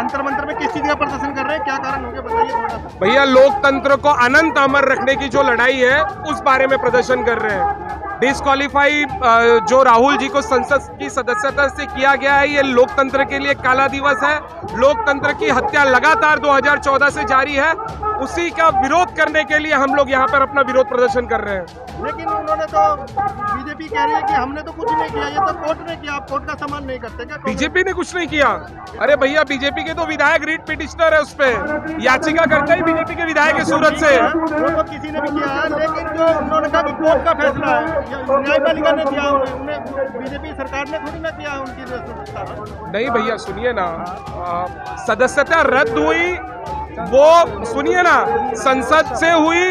जंतर मंतर में किस चीज का प्रदर्शन कर रहे हैं, क्या कारण हो गया बताइए थोड़ा सा। भैया लोकतंत्र को अनंत अमर रखने की जो लड़ाई है उस बारे में प्रदर्शन कर रहे हैं। डिस्क्वालीफाई जो राहुल जी को संसद की सदस्यता से किया गया है, ये लोकतंत्र के लिए काला दिवस है। लोकतंत्र की हत्या लगातार 2014 से जारी है, उसी का विरोध करने के लिए हम लोग यहाँ पर अपना विरोध प्रदर्शन कर रहे हैं। लेकिन उन्होंने तो बीजेपी कह रही है कि हमने तो कुछ नहीं किया, ये तो कोर्ट ने किया, आप कोर्ट का सम्मान नहीं करते क्या? बीजेपी ने कुछ नहीं किया? अरे भैया बीजेपी के तो विधायक रीट पिटिशनर है, उस पे याचिका करते ही बीजेपी के विधायक है सूरत से। वो तो किसी ने भी किया है, लेकिन जो उन्होंने कहा कि कोर्ट का फैसला है, न्यायपालिका ने दिया, उन्हें बीजेपी सरकार ने थोड़ी ना किया उनकी। नहीं भैया सुनिए ना, सदस्यता रद्द हुई वो सुनिए ना, संसद से हुई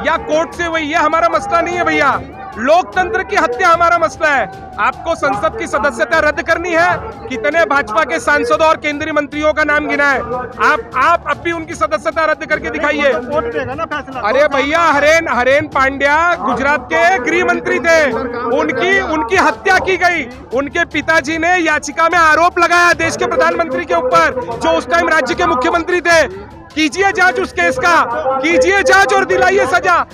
या कोर्ट से हुई, ये हमारा मसला नहीं है भैया। लोकतंत्र की हत्या हमारा मसला है। आपको संसद की सदस्यता रद्द करनी है, कितने भाजपा के सांसदों और केंद्रीय मंत्रियों का नाम गिना है, आप अब भी उनकी सदस्यता रद्द करके दिखाइए। अरे भैया हरेन पांड्या गुजरात के गृह मंत्री थे, उनकी हत्या की गई। उनके पिताजी ने याचिका में आरोप लगाया देश के प्रधानमंत्री के ऊपर, जो उस टाइम राज्य के मुख्यमंत्री थे। कीजिए जांच उस केस का, कीजिए जांच और दिलाइए सजा।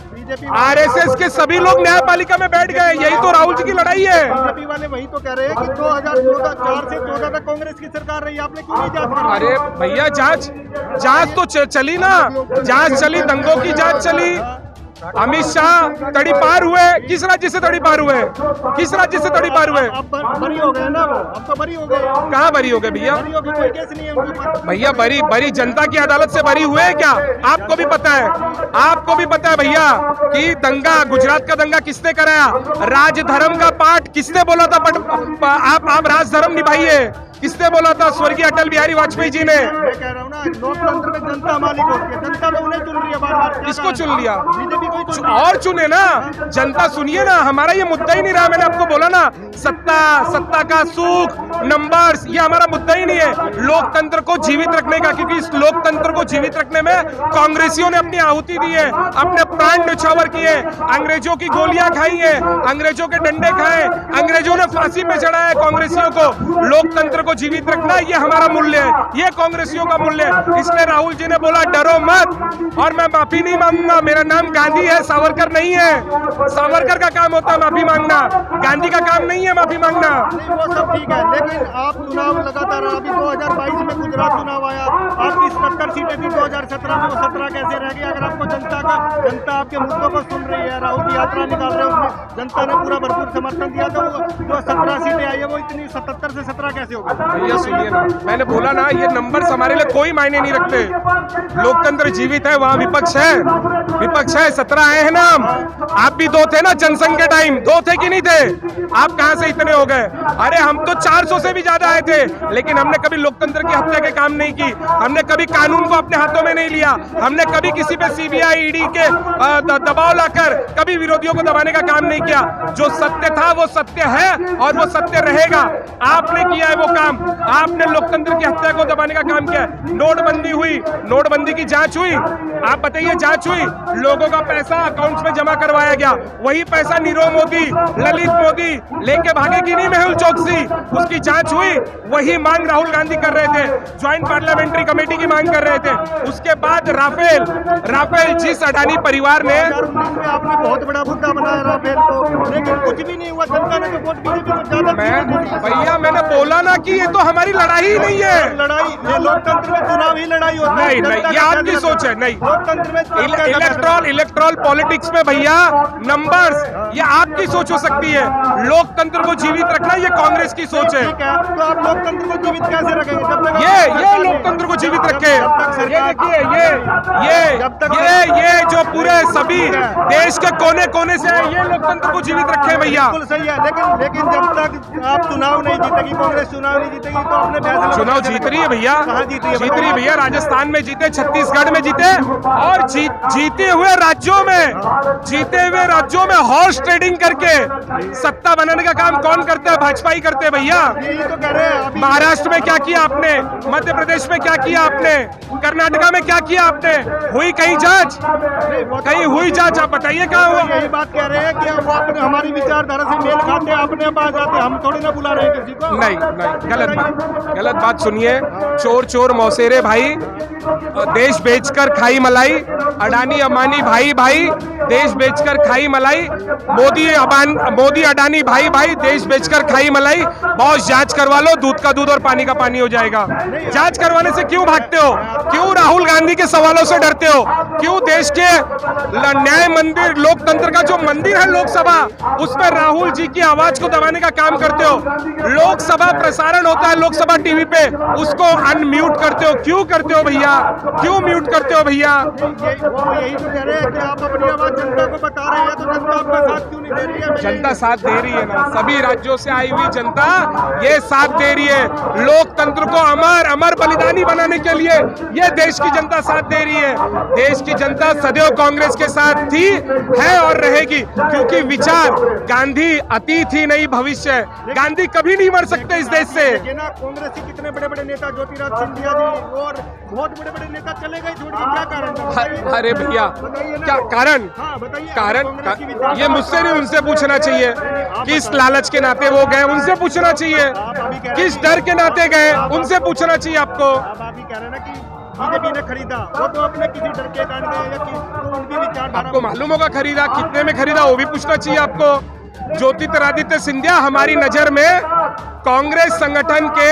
आरएसएस के सभी लोग न्यायपालिका में बैठ गए, यही तो राहुल जी की लड़ाई है। बीजेपी वाले वही तो कह रहे हैं कि 2014 से 14 तक कांग्रेस की सरकार रही, आपने क्यों नहीं जांच की? अरे भैया जांच तो चली ना, जांच चली, दंगों की जांच चली। अमित शाह तड़ी पार हुए, किस राज्य से तड़ी पार हुए? किस राज्य से तड़ी पार हुए? अब बरी हो गए ना, वो अब तो बरी हो गए। कहाँ बरी हो गए भैया? कोई केस नहीं है उनके ऊपर। भैया बरी जनता की अदालत से बरी हुए क्या? आपको भी पता है, आपको भी पता है भैया कि दंगा, गुजरात का दंगा किसने कराया? राजधर्म का पाठ किसने बोला था? आप राजधर्म निभाइए, किसने बोला था? स्वर्गीय अटल बिहारी वाजपेयी जी ने। मैं कह रहा हूँ ना, लोकतंत्र में जनता मालिक होती है, जनता तो उन्हें चुन रही है बार-बार। किसको चुन लिया? बीजेपी को ही चुन और चुने ना जनता। सुनिए ना, हमारा ये मुद्दा ही नहीं रहा। मैंने आपको बोला ना, सत्ता का सुख, नंबर्स, ये हमारा मुद्दा ही नहीं है। लोकतंत्र को जीवित रखने का, क्योंकि इस लोकतंत्र को जीवित रखने में कांग्रेसियों ने अपनी आहुति दी है, अपने प्राण न्यौछावर किए, अंग्रेजों की गोलियां खाई है, अंग्रेजों के डंडे खाए, अंग्रेजों ने फांसी पे चढ़ाया है कांग्रेसियों को। लोकतंत्र को जीवित रखना ये हमारा मूल्य है, ये कांग्रेसियों का मूल्य है। इसलिए राहुल जी ने बोला डरो मत, और मैं माफी नहीं मांगूंगा। मेरा नाम गांधी है, सावरकर नहीं है। सावरकर का काम होता है माफी मांगना, गांधी का काम नहीं है माफी मांगना। नहीं, वो सब ठीक है, लेकिन आप चुनाव लगातार, अभी 2022 में गुजरात चुनाव आया, आपकी 77 सीटें थी 2017 में, वो 17 कैसे रह गई? अगर आपको जनता आपके मुद्दों को सुन रही है, राहुल की यात्रा निकाल रहे हैं, उसमें जनता ने पूरा भरपूर समर्थन दिया, तो जो 17 सीटें आई है वो इतनी 77 से 17 कैसे हो गई? भैया सुनिए ना, मैंने बोला ना, ये नंबर्स हमारे लिए कोई मायने नहीं रखते। लोकतंत्र जीवित है, वहाँ विपक्ष है, 17 आए हैं ना हम। आप भी 2 थे ना जनसंघ के टाइम, 2 थे कि नहीं थे? आप कहां से इतने हो गए? अरे हम तो 400 से भी ज्यादा आए थे, लेकिन हमने कभी लोकतंत्र की हत्या के काम नहीं की। हमने कभी कानून को अपने हाथों में नहीं लिया। हमने कभी किसी पे सीबीआई ईडी के दबाव लाकर कभी विरोधियों को दबाने का काम नहीं किया। जो सत्य था वो सत्य है और वो सत्य रहेगा। आपने किया है वो काम, आपने लोकतंत्र की हत्या को दबाने का काम किया। नोटबंदी हुई, नोटबंदी की जांच हुई, आप बताइए जांच हुई? लोगों का पैसा अकाउंट्स में जमा करवाया गया, वही पैसा नीरव मोदी, ललित मोदी लेके भागे कि नहीं? मेहुल चोकसी, उसकी जांच हुई? वही मांग राहुल गांधी कर रहे थे, ज्वाइंट पार्लियामेंट्री कमेटी की मांग कर रहे थे। उसके बाद राफेल जिस अडानी परिवार ने, आपने बहुत बड़ा मुद्दा बनाया राफेल को, लेकिन कुछ भी नहीं हुआ। जनता ने तो वोट बीजेपी को ज्यादा। भैया मैंने बोला ना कि ये तो हमारी लड़ाई ही नहीं है। लड़ाई, ये लोकतंत्र में चुनाव ही लड़ाई होता है। नहीं, ये आपकी सोच है। नहीं, लोकतंत्र में इलेक्ट्रल पॉलिटिक्स में भैया नंबर्स, ये आपकी सोच हो सकती है। लोकतंत्र को जीवित रखना ये कांग्रेस की सोच है। ठीक है, तो आप लोकतंत्र को जीवित कैसे रखेंगे? जब तक ये लोकतंत्र को जीवित रखे। ये देखिए, ये जो पूरे सभी देश के कोने कोने से है, ये लोकतंत्र को जीवित रखे भैया। बिल्कुल सही है, लेकिन जब तक आप चुनाव नहीं जीतेगी, कांग्रेस चुनाव नहीं जीतेगी, तो अपने फैसले। चुनाव जीत रही है भैया, कहाँ जीत रही है? जीत रही है भैया। राजस्थान में जीते, छत्तीसगढ़ में जीते, और जीते हुए राज्यों में हॉर्स ट्रेडिंग करके सत्ता बनाने का काम कौन करता है? भाजपा ही करते हैं भैया। यही तो कह रहे हैं। महाराष्ट्र में क्या किया आपने? मध्य प्रदेश में क्या किया आपने? कर्नाटका में क्या किया आपने? हुई कहीं जांच? कहीं हुई जांच? आप बताइए कहाँ हुआ? यही बात कह रहे हैं कि वो अपने हमारी विचारधारा से मेल खाते, अपने पास आते, हम थोड़ी ना बुला रहे हैं किसी को। नहीं, गलत बात सुनिए। चोर चोर मौसेरे भाई, देश बेचकर खाई मलाई, अडानी अमानी भाई भाई, देश बेचकर खाई मलाई, मोदी अडानी भाई भाई, देश बेचकर खाई मलाई। बॉस जांच करवा लो, दूध का दूध और पानी का पानी हो जाएगा। जांच करवाने से क्यों भागते हो? क्यों राहुल गांधी के सवालों से डरते हो? क्यों देश के न्याय मंदिर, लोकतंत्र का जो मंदिर है लोकसभा, उस पर राहुल जी की आवाज को दबाने का काम करते हो? लोकसभा प्रसारण होता है लोकसभा टीवी पे, उसको अनम्यूट करते हो। क्यों करते हो भैया? क्यों म्यूट करते हो भैया? यही तो कह रहे हैं कि आप अपनी आवाज जनता को बता रहे हैं, तो जनता आपका साथ क्यों नहीं दे रही है? जनता साथ दे रही है ना, सभी राज्यों से आई हुई जनता ये साथ दे रही है। लोकतंत्र को अमर अमर बलिदानी बनाने के लिए ये देश की जनता साथ दे रही है। देश की जनता सदैव कांग्रेस के साथ थी, है और रहेगी, क्योंकि विचार गांधी अतीत ही नहीं भविष्य है। गांधी कभी नहीं मर सकते इस देश से। कांग्रेस के कितने बड़े बड़े नेता, ज्योतिराज सिंधिया जी और बहुत बड़े बड़े नेता चले गए छोड़ के, क्या कारण था? अरे भैया क्या कारण? कारण ये मुझसे नहीं, उनसे पूछना चाहिए। किस लालच के नाते वो गए, उनसे पूछना चाहिए। किस डर के नाते गए, उनसे पूछना चाहिए आपको। आप भी कह रहे हैं ना कि बीजेपी ने खरीदा, वो तो अपने किसी डर के कारण गए या कि उनकी विचारधारा। आपको मालूम होगा खरीदा कितने में खरीदा, वो भी पूछना चाहिए आपको। ज्योतिरादित्य सिंधिया हमारी नजर में कांग्रेस संगठन के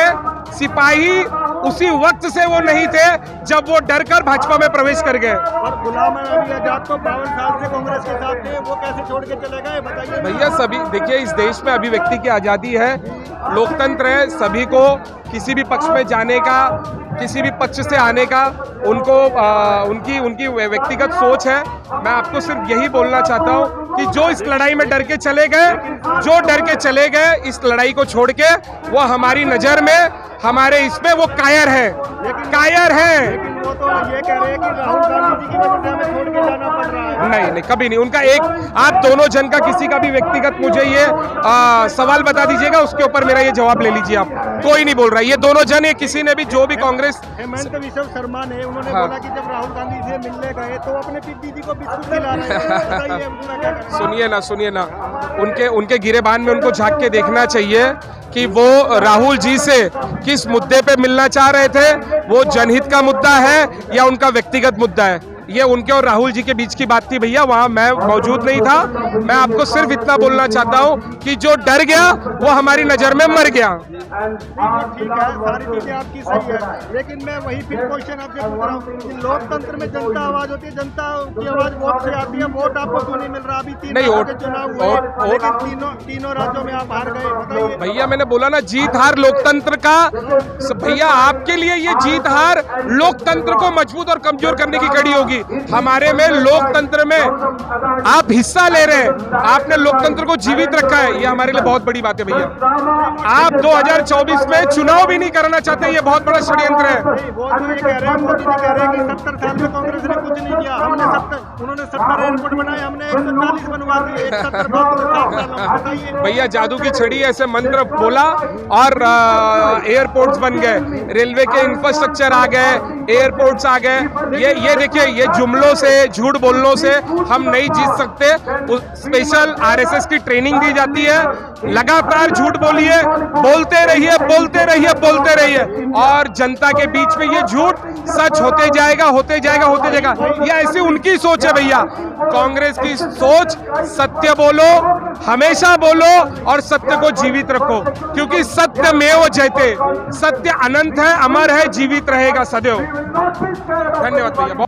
सिपाही उसी वक्त से वो नहीं थे जब वो डरकर भाजपा में प्रवेश कर गए। और गुलाम नबी आजाद तो 52 साल से कांग्रेस के साथ थे, वो कैसे छोड़ के चले गए बताइए भैया। सभी देखिए, इस देश में अभिव्यक्ति की आजादी है, लोकतंत्र है, सभी को किसी भी पक्ष में जाने का, किसी भी पक्ष से आने का उनको उनकी व्यक्तिगत सोच है। मैं आपको सिर्फ यही बोलना चाहता हूँ कि जो इस लड़ाई में डर के चले गए, इस लड़ाई को छोड़ के, वो हमारी नजर में, हमारे इसमें वो कायर है। लेकिन वो तो ये कह रहे हैं कि राहुल गांधी जी की वजह से हमें छोड़ के जाना पड़ रहा है। नहीं, कभी नहीं। उनका एक, आप दोनों जन का किसी का भी व्यक्तिगत मुझे ये सवाल बता दीजिएगा, उसके ऊपर मेरा ये जवाब ले लीजिए आप। कोई नहीं बोल रहा, ये दोनों जन, ये किसी ने भी, जो भी कांग्रेस। हेमंत विश्व शर्मा ने, उन्होंने बोला कि जब राहुल गांधी से मिलने गए तो अपने दीदी को बिस्कुट खिला रहे हैं। सुनिए ना, उनके गिरेबान में उनको झांक के देखना चाहिए कि वो राहुल जी से किस मुद्दे पे मिलना चाह रहे थे। वो जनहित का मुद्दा है या उनका व्यक्तिगत मुद्दा है? ये उनके और राहुल जी के बीच की बात थी भैया, वहां मैं मौजूद नहीं था। मैं आपको सिर्फ इतना बोलना चाहता हूं कि जो डर गया वो हमारी नजर में मर गया। ठीक है, सारी चीजें आपकी सही है, लेकिन मैं वही फिर क्वेश्चन आपसे पूछ रहा हूँ कि लोकतंत्र में जनता आवाज होती है, जनता की आवाज वोट से आती है, वोट आपको क्यों नहीं मिल रहा? अभी 3 राज्यों के चुनाव हुए, लेकिन तीनों राज्यों में आप हार गए, बताइए भैया। मैंने बोला ना, जीत हार लोकतंत्र का। भैया आपके लिए ये जीत हार लोकतंत्र को मजबूत और कमजोर करने की कड़ी होगी। हमारे में लोकतंत्र में आप हिस्सा ले रहे हैं, आपने लोकतंत्र को जीवित रखा है, ये हमारे लिए बहुत बड़ी बात है भैया। आप 2024 में चुनाव भी नहीं करना चाहते, ये बहुत बड़ा षड्यंत्र है। वो तो ये कह रहे हैं, मोदी जी कह रहे हैं कि 70 साल में कांग्रेस ने कुछ नहीं किया, उन्होंने 70 एयरपोर्ट बनाए, हमने 140 बनवा दिए। 70 भैया जादू की छड़ी ऐसे मंत्र बोला और एयरपोर्ट्स बन गए, रेलवे के इंफ्रास्ट्रक्चर आ गए, एयरपोर्ट्स आ गए। ये देखिए, ये जुमलों से, झूठ बोलने से हम नहीं जीत सकते। स्पेशल आरएसएस की ट्रेनिंग दी जाती है, लगातार झूठ बोलिए, बोलते रहिए और जनता के बीच में ये झूठ सच होते जाएगा। ये ऐसी उनकी सोच है भैया। कांग्रेस की सोच, सत्य बोलो, हमेशा बोलो और सत्य को जीवित रखो, क्योंकि सत्यमेव जयते। सत्य अनंत है, अमर है, जीवित रहेगा सदैव। धन्यवाद भैया।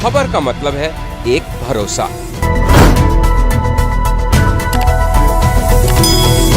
खबर का मतलब है एक भरोसा।